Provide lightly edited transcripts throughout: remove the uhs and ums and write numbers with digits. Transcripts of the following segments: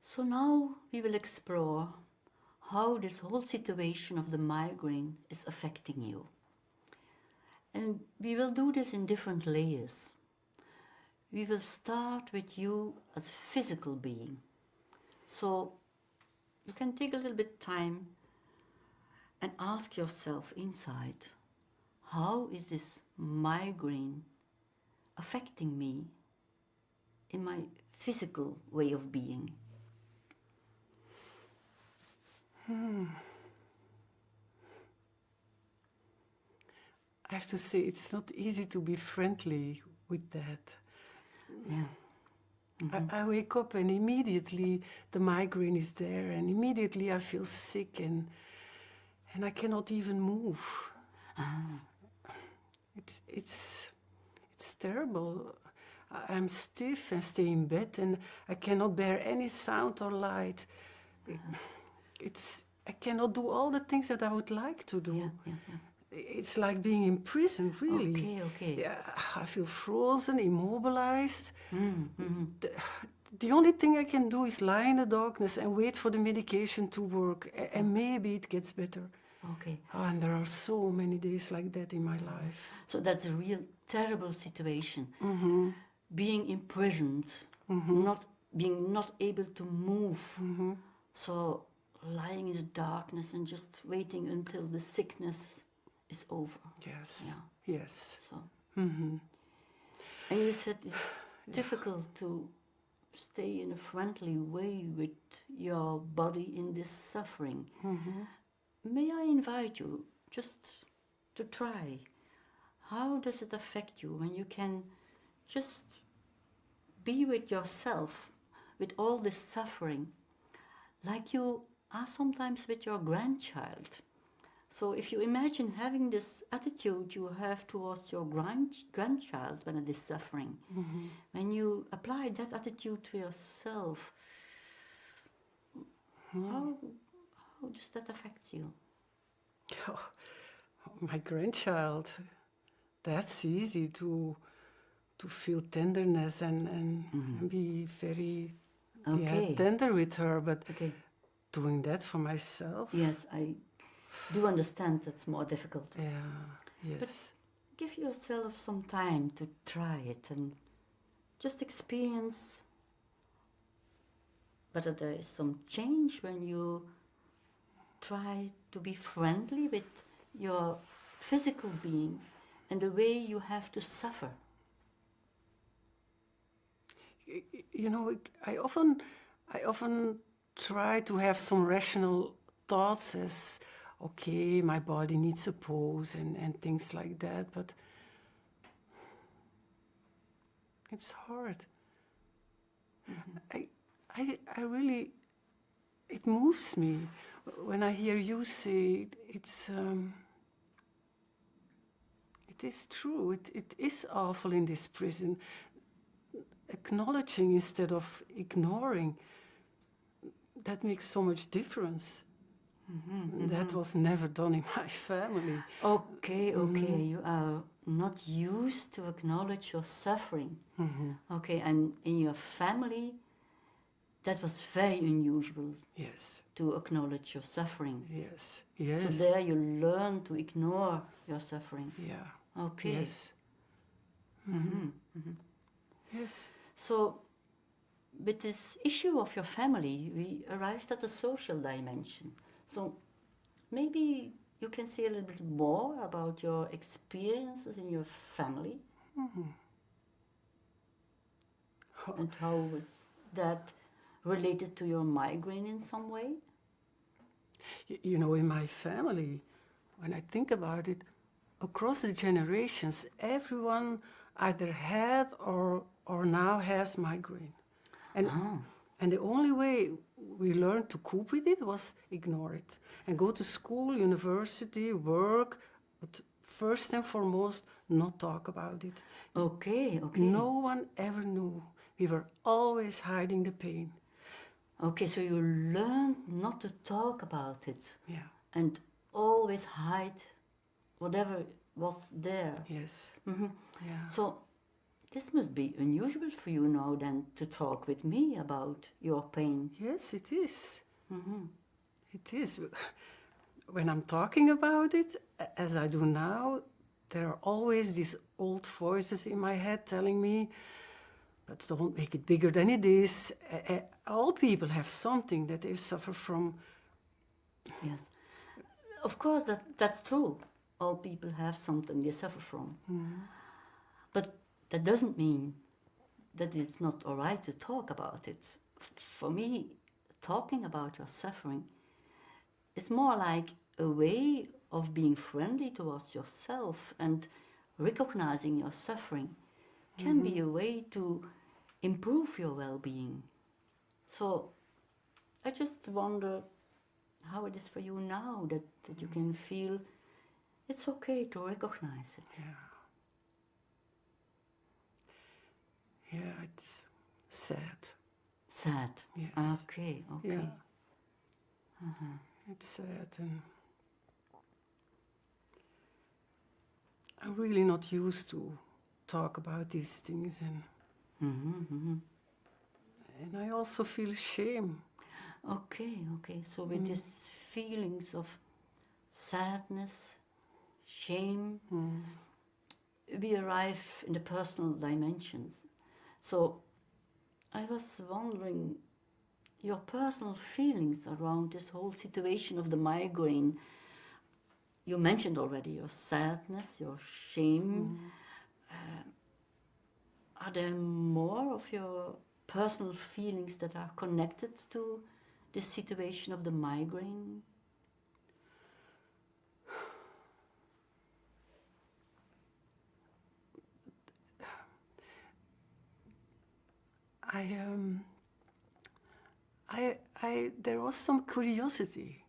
So now we will explore how this whole situation of the migraine is affecting you. And we will do this in different layers. We will start with you as a physical being. So you can take a little bit time and ask yourself inside, how is this migraine affecting me in my physical way of being? I have to say, it's not easy to be friendly with that. Yeah. I wake up and immediately the migraine is there, and immediately I feel sick and I cannot even move. It's terrible. I'm stiff and stay in bed, and I cannot bear any sound or light. I cannot do all the things that I would like to do. Yeah. It's like being in prison, really. Okay. Yeah, I feel frozen, immobilized. The only thing I can do is lie in the darkness and wait for the medication to work, and maybe it gets better. Okay. Oh, and there are so many days like that in my life. So that's a real terrible situation. Being imprisoned, not able to move. So lying in the darkness and just waiting until the sickness is over. Yes. Yeah. Yes. So. And you said it's difficult to stay in a friendly way with your body in this suffering. May I invite you just to try? How does it affect you when you can just be with yourself, with all this suffering, like you are sometimes with your grandchild? So if you imagine having this attitude you have towards your grandchild when it is suffering, when you apply that attitude to yourself, how does that affect you? Oh, my grandchild, that's easy to feel tenderness and be very tender with her, but doing that for myself? Yes, I do understand that's more difficult. Yeah, yes. But give yourself some time to try it and just experience whether there is some change when you try to be friendly with your physical being and the way you have to suffer. You know, I often try to have some rational thoughts as, okay, my body needs a pose and things like that, but it's hard. I really, it moves me when I hear you say it is true, it is awful in this prison. Acknowledging instead of ignoring, that makes so much difference. That was never done in my family. Okay, you are not used to acknowledge your suffering. Okay, and in your family, that was very unusual. Yes. To acknowledge your suffering. Yes. So there you learn to ignore your suffering. Yeah. Okay. Yes. Yes. So, with this issue of your family, we arrived at the social dimension. So, maybe you can say a little bit more about your experiences in your family. And how was that related to your migraine in some way? You know, in my family, when I think about it, across the generations, everyone either had or now has migraine. And the only way we learned to cope with it was ignore it. And go to school, university, work, but first and foremost, not talk about it. Okay. No one ever knew. We were always hiding the pain. Okay, so you learned not to talk about it. Yeah. And always hide whatever was there. Yes. Yeah. So this must be unusual for you now then to talk with me about your pain. Yes, it is. It is. When I'm talking about it, as I do now, there are always these old voices in my head telling me, but don't make it bigger than it is. All people have something that they suffer from. Yes. Of course, that's true. All people have something they suffer from. But that doesn't mean that it's not all right to talk about it. For me, talking about your suffering is more like a way of being friendly towards yourself, and recognizing your suffering can be a way to improve your well-being. So I just wonder how it is for you now that you can feel it's okay to recognize it. Yeah, it's sad. Sad. Yes. Okay. Yeah. It's sad, and I'm really not used to talk about these things, and and I also feel shame. Okay. So with these feelings of sadness, shame, we arrive in the personal dimensions. So I was wondering, your personal feelings around this whole situation of the migraine. You mentioned already your sadness, your shame. Are there more of your personal feelings that are connected to this situation of the migraine? There was some curiosity,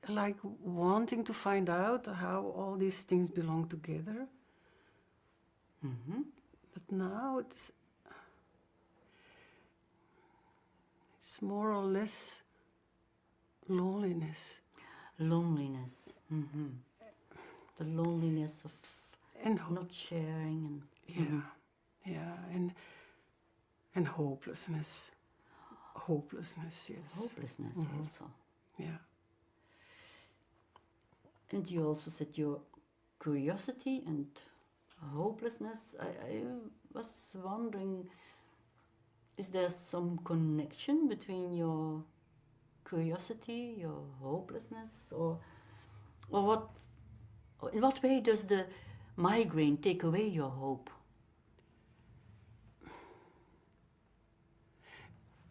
like wanting to find out how all these things belong together. But now it's more or less loneliness. Loneliness. The loneliness of And not sharing and hopelessness. Hopelessness, yes. Hopelessness also. Yeah. And you also said your curiosity and hopelessness. I was wondering, is there some connection between your curiosity, your hopelessness, or what? In what way does the migraine take away your hope?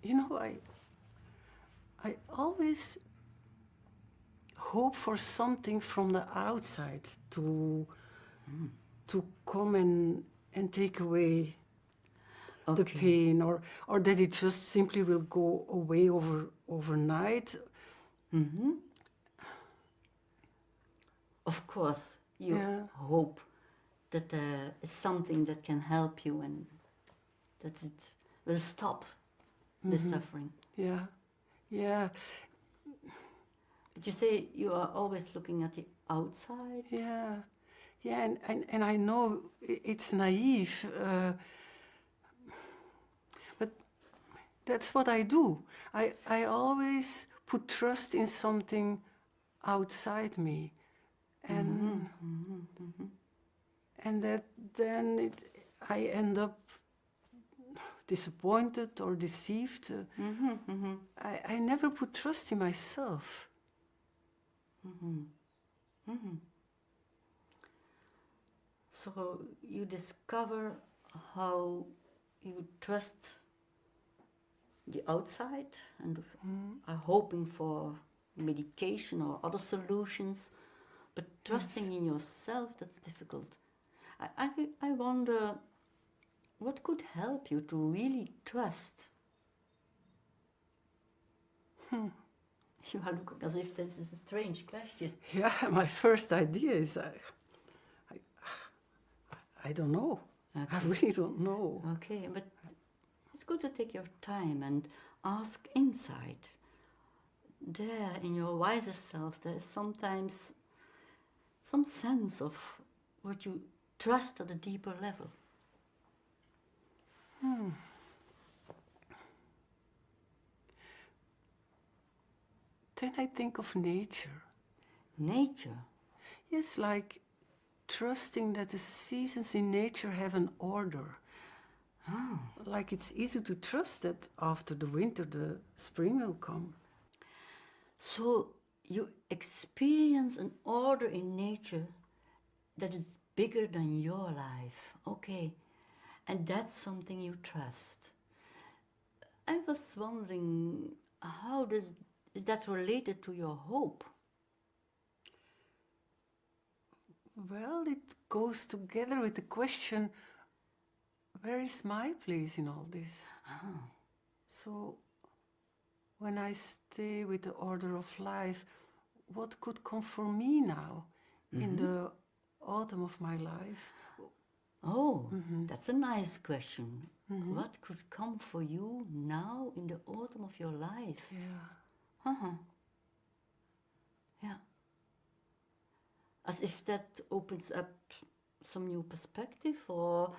You know, I always hope for something from the outside to come and take away the pain, or that it just simply will go away overnight. Of course, you hope that there is something that can help you and that it will stop the suffering. Yeah. But you say you are always looking at the outside? Yeah, and I know it's naive, but that's what I do. I always put trust in something outside me, and and that then I end up disappointed or deceived. I never put trust in myself. So you discover how you trust the outside and are hoping for medication or other solutions, but trusting in yourself, that's difficult. I wonder, what could help you to really trust? You are looking as if this is a strange question. Yeah, my first idea is I don't know. Okay. I really don't know. Okay, but it's good to take your time and ask inside. There, in your wiser self, there is sometimes some sense of what you trust at a deeper level? Then I think of nature. Nature? Yes, like trusting that the seasons in nature have an order. Like it's easy to trust that after the winter, the spring will come. So you experience an order in nature that is bigger than your life. Okay. And that's something you trust. I was wondering, is that related to your hope? Well, it goes together with the question, where is my place in all this? So when I stay with the order of life, what could come for me now in the autumn of my life? Oh, that's a nice question. What could come for you now in the autumn of your life? Yeah. Yeah. As if that opens up some new perspective, or...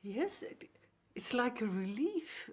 Yes, it's like a relief.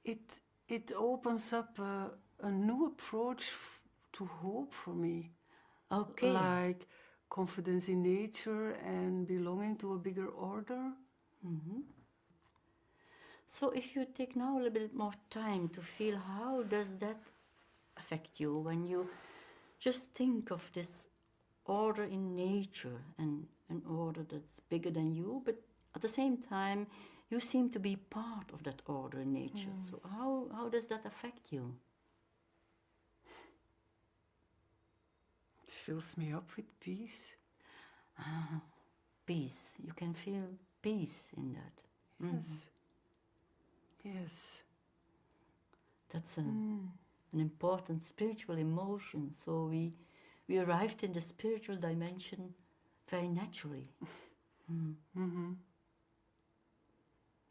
It opens up a new approach to hope for me. Okay. Like confidence in nature and belonging to a bigger order. So if you take now a little bit more time to feel, how does that affect you when you just think of this order in nature and an order that's bigger than you, but at the same time you seem to be part of that order in nature. So how does that affect you? It fills me up with peace. Peace. You can feel peace in that. Yes. Yes. That's an important spiritual emotion. So we arrived in the spiritual dimension very naturally.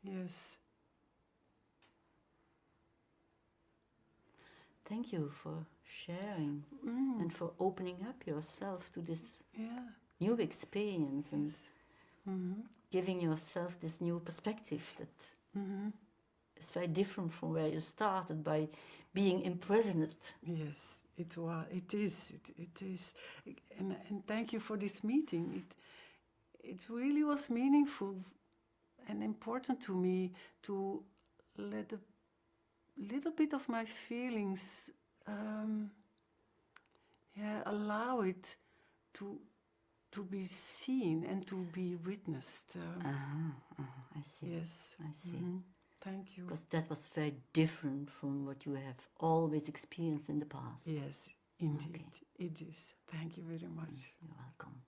Yes. Thank you for sharing and for opening up yourself to this new experience and giving yourself this new perspective that is very different from where you started by being imprisoned. Yes, it is. It is. And thank you for this meeting. It really was meaningful and important to me to let a little bit of my feelings allow it to be seen and to be witnessed. I see. Yes. I see. Thank you. Because that was very different from what you have always experienced in the past. Yes, indeed. Okay. It is. Thank you very much. You're welcome.